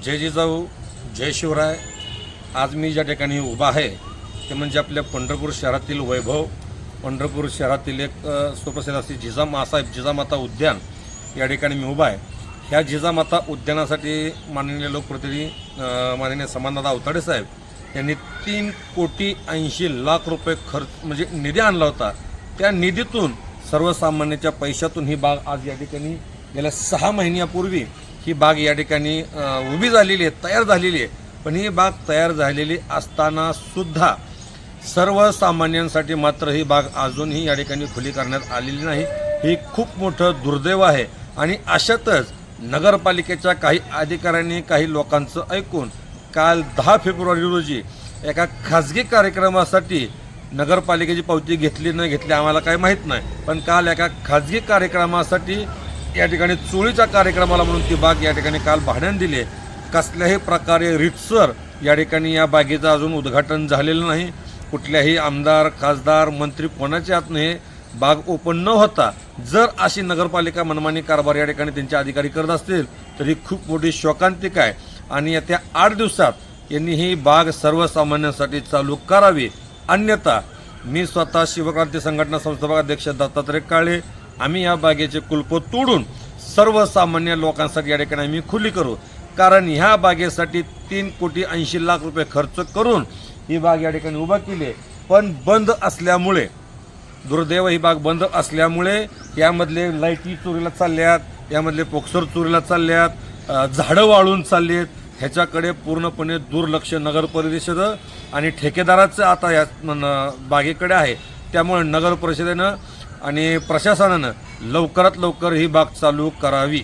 जय जिजाऊ जय शिवराय। आज मी ज्या ठिकाणी उभा आहे ते म्हणजे आपल्या पंढरपूर शहरातील वैभव, पंढरपूर शहरातील एक सुप्रसिद्ध असे जिजामाता उद्यान या ठिकाणी मी उभा आहे। ह्या जिजामाता उद्यानासाठी माननीय लोकप्रतिनिधी माननीय समानदादा अवताडे साहेब यांनी 3,80,00,000 रुपये खर्च म्हणजे निधी आणला होता। त्या निधीतून सर्वसामान्यांच्या पैशातून ही बाग आज या ठिकाणी गेल्या 6 महिन्यापूर्वी ही बाग या ठिकाणी उभी झालेली आहे, तयार झालेली आहे। पण ही बाग तयार झालेली असताना सुद्धा सर्वसामान्यांसाठी मात्र ही बाग अजूनही या ठिकाणी खुली करण्यात आलेली नाही। ही खूप मोठं दुर्दैव आहे। आणि अशातच नगरपालिकेच्या काही अधिकाऱ्यांनी काही लोकांचं ऐकून काल 10 फेब्रुवारी रोजी एका खाजगी कार्यक्रमासाठी नगरपालिकेची पावती घेतली न घेतली आम्हाला काही माहीत नाही, पण काल एका खाजगी कार्यक्रमासाठी या ठिकाणी चोळीच्या कार्यक्रमाला म्हणून ती बाग या ठिकाणी काल भाड्याने दिली। कसल्याही प्रकारे रीतसर या ठिकाणी या बागेचं अजून उद्घाटन झालेलं नाही। कुठल्याही आमदार, खासदार, मंत्री कोणाच्या हातनं हे बाग ओपन न होता जर अशी नगरपालिका मनमानी कारभार या ठिकाणी त्यांचे अधिकारी करत असतील तर ही खूप मोठी शोकांतिक आहे। आणि येत्या 8 दिवसात यांनी ही बाग सर्वसामान्यांसाठी चालू करावी, अन्यथा मी स्वतः शिवक्रांती संघटना संस्थापक अध्यक्ष दत्तात्रय काळे आम्ही या बागेचे कुलप तोडून सर्वसामान्य लोकांसाठी या ठिकाणी आम्ही खुली करू। कारण ह्या बागेसाठी 3,80,00,000 रुपये खर्च करून ही बाग या ठिकाणी उभा केली, पण बंद असल्यामुळे दुर्दैव ही बाग बंद असल्यामुळे यामधले लाईटी चोरीला चालल्यात, यामधले पोक्सर चोरीला चालल्यात, झाडं वाळून चाललेत। ह्याच्याकडे पूर्णपणे दुर्लक्ष नगर परिषद आणि ठेकेदाराचं आता या बागेकडे आहे। त्यामुळे नगर परिषदेनं आणि प्रशासनानं लवकरात लवकर ही बाग चालू करावी।